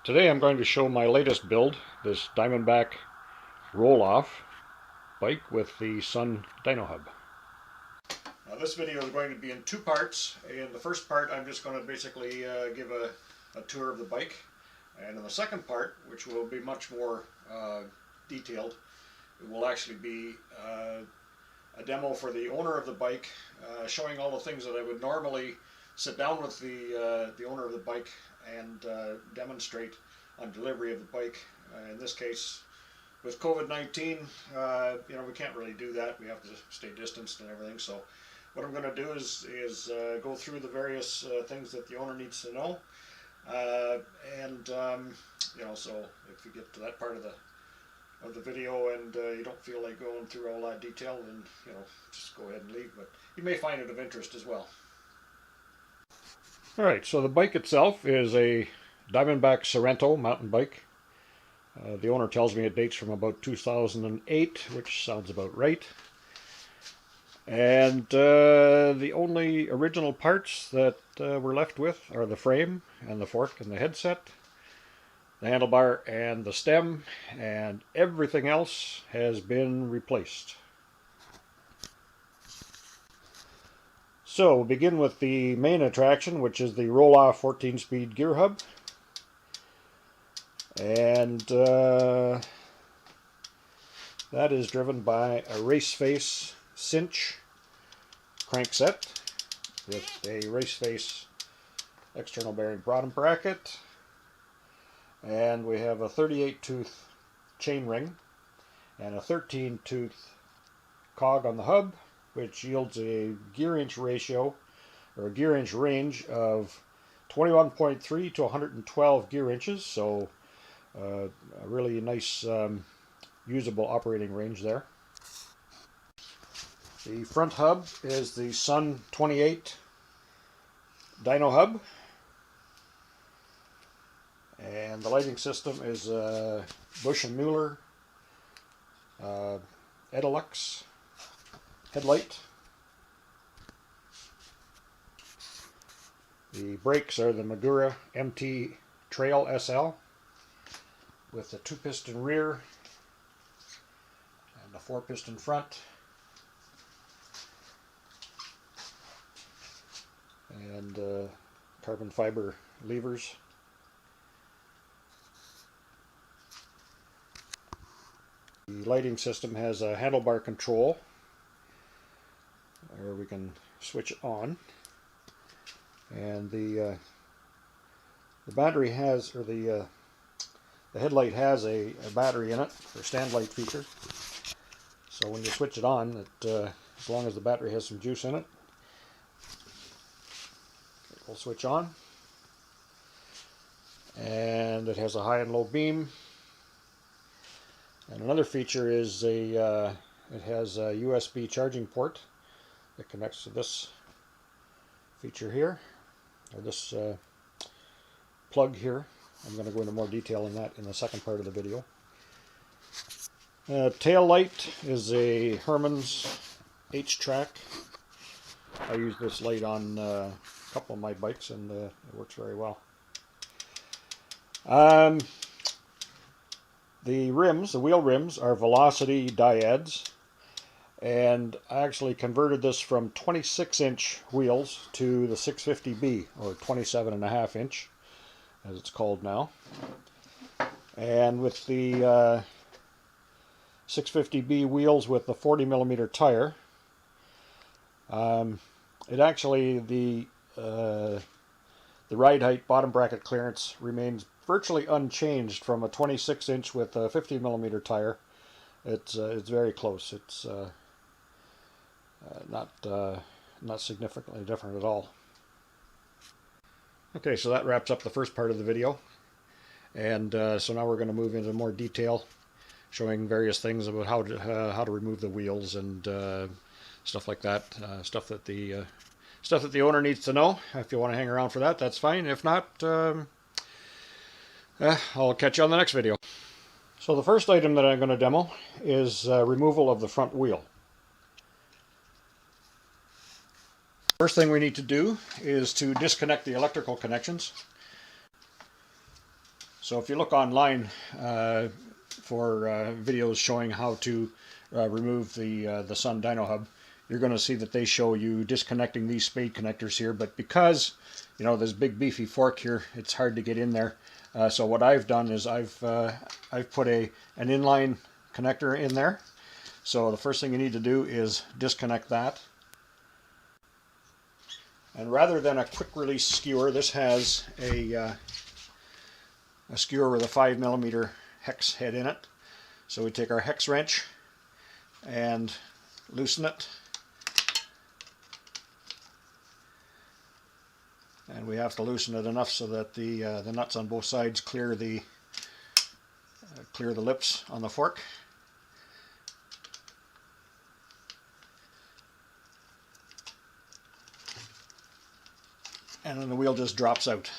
Today I'm going to show my latest build, this Diamondback Rohloff bike with the Sun Dyno Hub. Now this video is going to be in two parts. In the first part I'm just going to basically give a tour of the bike, and in the second part, which will be much more detailed, it will actually be a demo for the owner of the bike, showing all the things that I would normally sit down with the owner of the bike and demonstrate on delivery of the bike. In this case, with COVID-19, we can't really do that. We have to stay distanced and everything. So what I'm going to do is go through the various things that the owner needs to know. So if you get to that part of the video and you don't feel like going through all that detail, then just go ahead and leave. But you may find it of interest as well. Alright, so the bike itself is a Diamondback Sorento mountain bike. The owner tells me it dates from about 2008, which sounds about right. And the only original parts that we're left with are the frame and the fork and the headset, the handlebar and the stem, and everything else has been replaced. So we'll begin with the main attraction, which is the Rohloff 14-speed gear hub. And that is driven by a race face cinch crankset with a race face external bearing bottom bracket. And we have a 38-tooth chain ring and a 13-tooth cog on the hub, which yields a gear inch ratio, or a gear inch range of 21.3 to 112 gear inches. So a really nice usable operating range there. The front hub is the Sun 28 dyno hub, and the lighting system is Bush & Mueller Edelux headlight. The brakes are the Magura MT Trail SL with a 2-piston rear and a 4-piston front, and carbon fiber levers. The lighting system has a handlebar control where we can switch it on, and the battery has, or the headlight has a battery in it for stand light feature. So when you switch it on, as long as the battery has some juice in it, it will switch on. And it has a high and low beam. And another feature is it has a USB charging port that connects to this feature here, or this plug here. I'm going to go into more detail on that in the second part of the video. Tail light is a Herman's H-Track. I use this light on a couple of my bikes, and it works very well. The rims, the wheel rims, are Velocity Dyads, and I actually converted this from 26-inch wheels to the 650B, or 27.5 inch, as it's called now. And with the 650B wheels with the 40mm tire, it actually, the ride height bottom bracket clearance remains virtually unchanged from a 26-inch with a 50mm tire. It's very close. It's not significantly different at all. Okay, so that wraps up the first part of the video, and so now we're going to move into more detail, showing various things about how to remove the wheels and stuff like that. Stuff that the owner needs to know. If you want to hang around for that, that's fine. If not, I'll catch you on the next video. So the first item that I'm going to demo is removal of the front wheel. First thing we need to do is to disconnect the electrical connections. So if you look online for videos showing how to remove the Sun dyno hub, you're going to see that they show you disconnecting these spade connectors here, but because there's a big beefy fork here, it's hard to get in there. So what I've done is I've put an inline connector in there. So the first thing you need to do is disconnect that. And rather than a quick release skewer, this has a skewer with a 5mm hex head in it. So we take our hex wrench and loosen it. And we have to loosen it enough so that the nuts on both sides clear the lips on the fork. And then the wheel just drops out.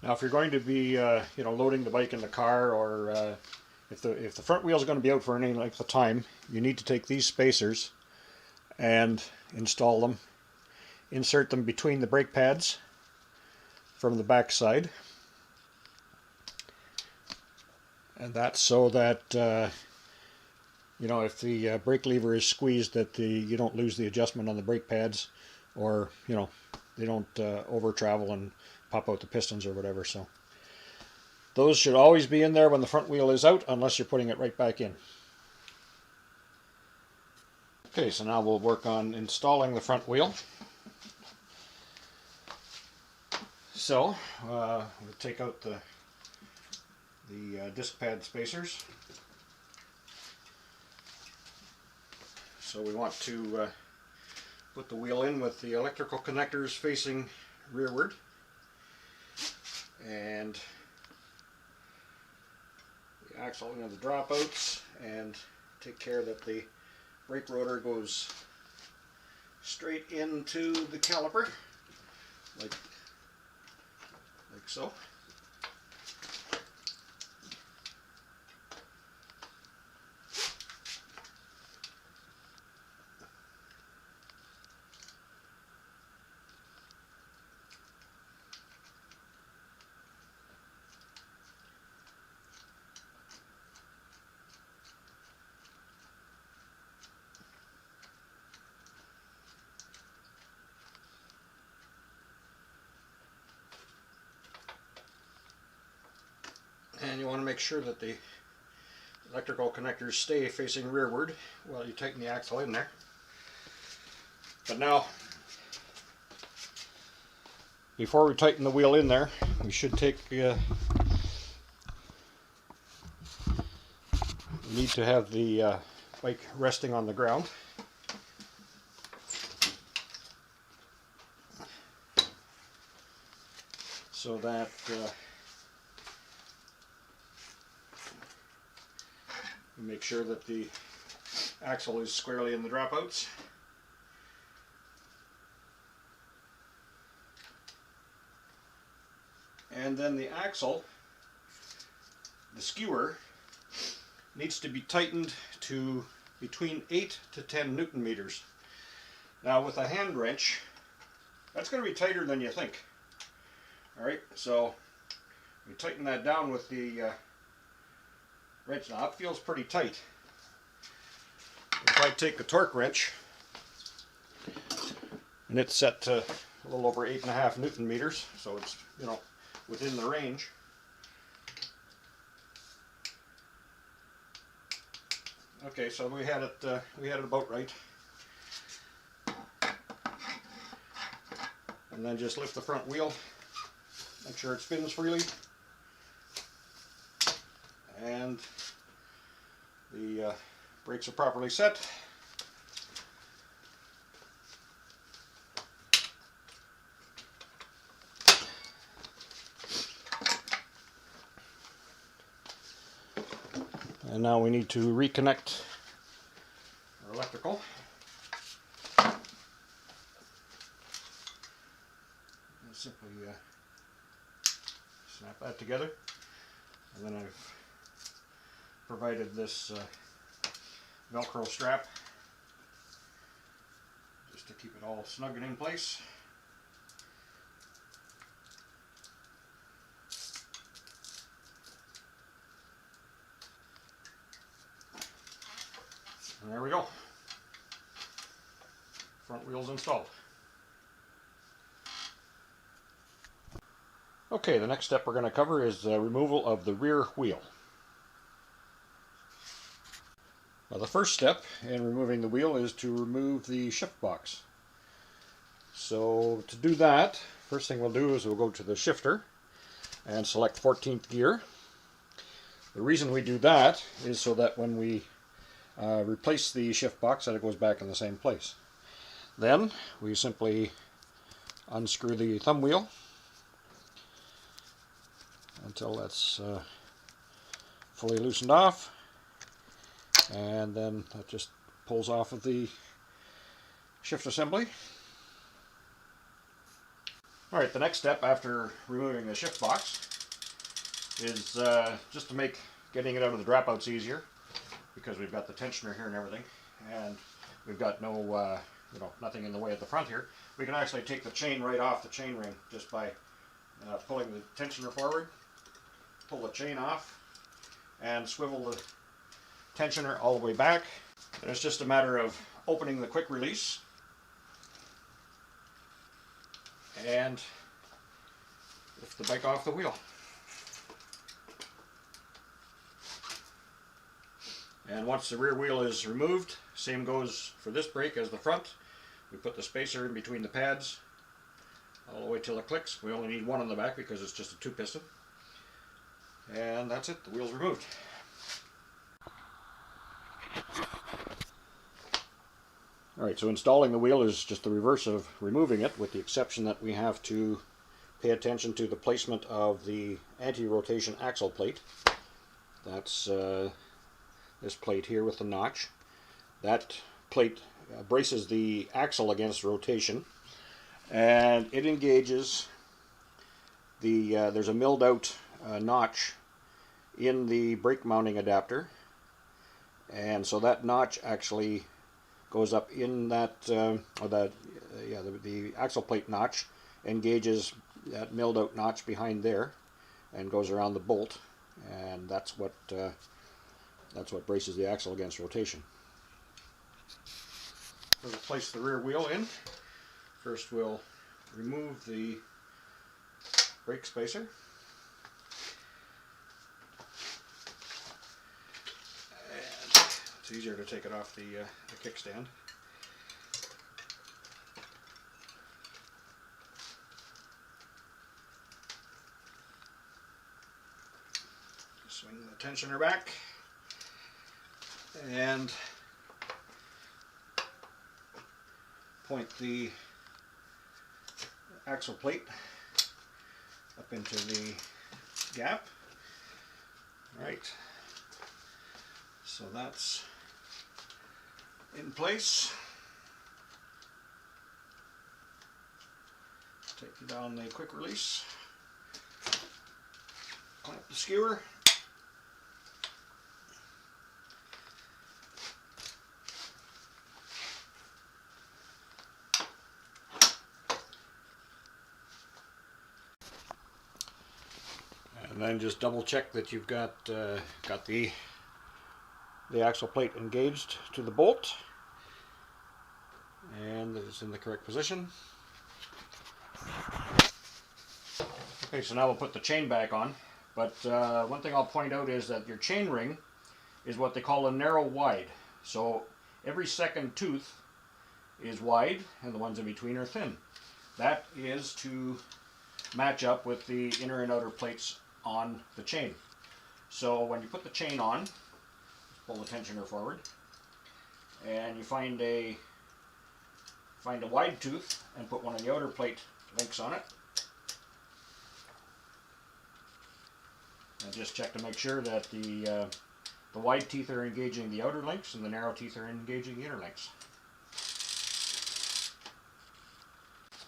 Now, if you're going to be, loading the bike in the car, or if the front wheel is going to be out for any length of time, you need to take these spacers and install them. Insert them between the brake pads from the back side, and that's so that if the brake lever is squeezed, that you don't lose the adjustment on the brake pads, or they don't over travel and pop out the pistons or whatever. So those should always be in there when the front wheel is out, unless you're putting it right back in. Okay, so now we'll work on installing the front wheel. So we'll take out the disc pad spacers. So we want to put the wheel in with the electrical connectors facing rearward, and the axle into the dropouts, and take care that the brake rotor goes straight into the caliper, like so. And you want to make sure that the electrical connectors stay facing rearward while you tighten the axle in there. But now, before we tighten the wheel in there, we should we need to have the bike resting on the ground. So that we make sure that the axle is squarely in the dropouts. And then the axle, the skewer, needs to be tightened to between 8 to 10 Newton meters. Now with a hand wrench, that's going to be tighter than you think. Alright, so we tighten that down with the wrench. Now it feels pretty tight. If I take the torque wrench, and it's set to a little over 8.5 Newton meters, so it's within the range. Okay, so we had it about right. And then just lift the front wheel, make sure it spins freely, and the brakes are properly set. And now we need to reconnect our electrical. And simply snap that together, and then I've provided this Velcro strap just to keep it all snug and in place. And there we go. Front wheel's installed. Okay, the next step we're going to cover is removal of the rear wheel. Now, the first step in removing the wheel is to remove the shift box. So to do that, first thing we'll do is we'll go to the shifter and select 14th gear. The reason we do that is so that when we replace the shift box, that it goes back in the same place. Then we simply unscrew the thumb wheel until that's fully loosened off, and then that just pulls off of the shift assembly. Alright, the next step after removing the shift box is just to make getting it out of the dropouts easier, because we've got the tensioner here and everything, and we've got no nothing in the way at the front here. We can actually take the chain right off the chain ring just by pulling the tensioner forward, pull the chain off, and swivel the tensioner all the way back. And it's just a matter of opening the quick release and lift the bike off the wheel. And once the rear wheel is removed, same goes for this brake as the front. We put the spacer in between the pads all the way till it clicks. We only need one on the back because it's just a 2-piston. And that's it, the wheel's removed. Alright, so installing the wheel is just the reverse of removing it, with the exception that we have to pay attention to the placement of the anti-rotation axle plate. That's this plate here with the notch. That plate braces the axle against rotation, and it engages the there's a milled out notch in the brake mounting adapter, and so that notch actually goes up in that the axle plate notch engages that milled out notch behind there and goes around the bolt, and that's what braces the axle against rotation. We'll place the rear wheel in. First we'll remove the brake spacer. And it's easier to take it off the kickstand. Swing the tensioner back and point the axle plate up into the gap. Right, so that's in place. Take down the quick release, clamp the skewer, and then just double check that you've got the axle plate engaged to the bolt and that it's in the correct position. Okay, so now we'll put the chain back on, but one thing I'll point out is that your chain ring is what they call a narrow wide. So every second tooth is wide and the ones in between are thin. That is to match up with the inner and outer plates on the chain. So when you put the chain on, pull the tensioner forward, and you find a wide tooth and put one of the outer plate links on it. And just check to make sure that the wide teeth are engaging the outer links and the narrow teeth are engaging the inner links.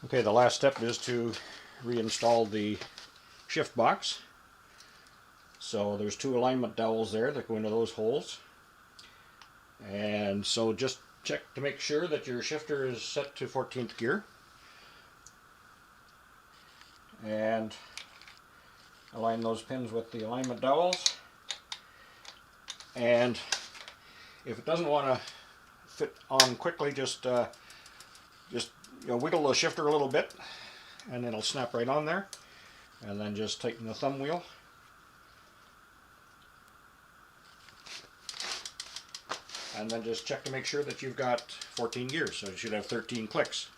Okay, the last step is to reinstall the shift box. So there's 2 alignment dowels there that go into those holes. And so just check to make sure that your shifter is set to 14th gear. And align those pins with the alignment dowels. And if it doesn't want to fit on quickly, just wiggle the shifter a little bit, and it'll snap right on there. And then just tighten the thumb wheel. And then just check to make sure that you've got 14 gears. So you should have 13 clicks.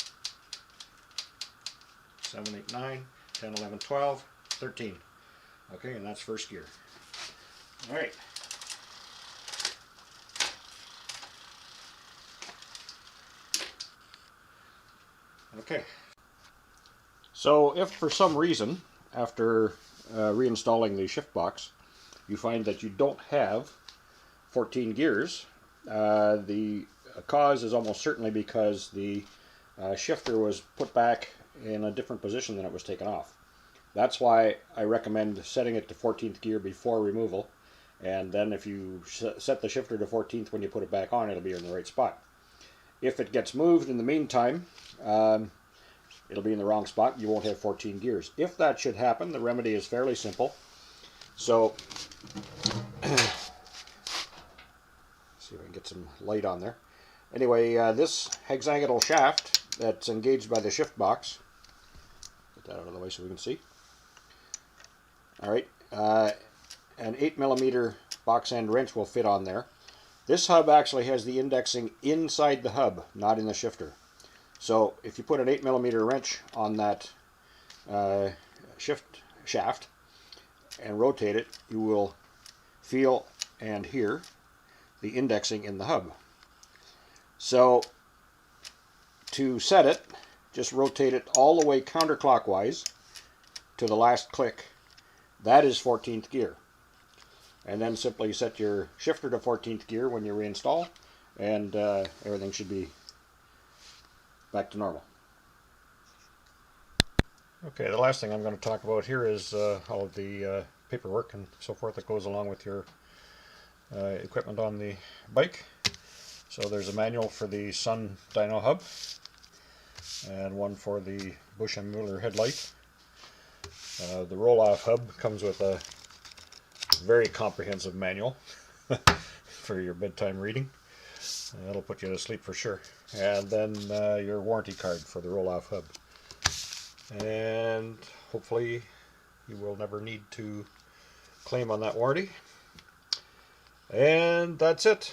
7, 8, 9, 10, 11, 12, 13. Okay, and that's first gear. All right. Okay. So if for some reason, after reinstalling the shift box, you find that you don't have 14 gears, the cause is almost certainly because the shifter was put back in a different position than it was taken off. That's why I recommend setting it to 14th gear before removal, and then if you set the shifter to 14th when you put it back on, it'll be in the right spot. If it gets moved in the meantime, it'll be in the wrong spot. You won't have 14 gears. If that should happen, the remedy is fairly simple. So, see if I can get some light on there. Anyway, this hexagonal shaft that's engaged by the shift box, get that out of the way so we can see. All right, an 8mm box end wrench will fit on there. This hub actually has the indexing inside the hub, not in the shifter. So if you put an 8mm wrench on that shift shaft and rotate it, you will feel and hear the indexing in the hub. So to set it, just rotate it all the way counterclockwise to the last click. That is 14th gear. And then simply set your shifter to 14th gear when you reinstall, and everything should be back to normal. Okay, the last thing I'm going to talk about here is all of the paperwork and so forth that goes along with your equipment on the bike. So there's a manual for the Sun dyno hub, and one for the Bush & Mueller headlight. The Rohloff hub comes with a very comprehensive manual for your bedtime reading. That'll put you to sleep for sure. And then your warranty card for the Rohloff hub. And hopefully you will never need to claim on that warranty. And that's it.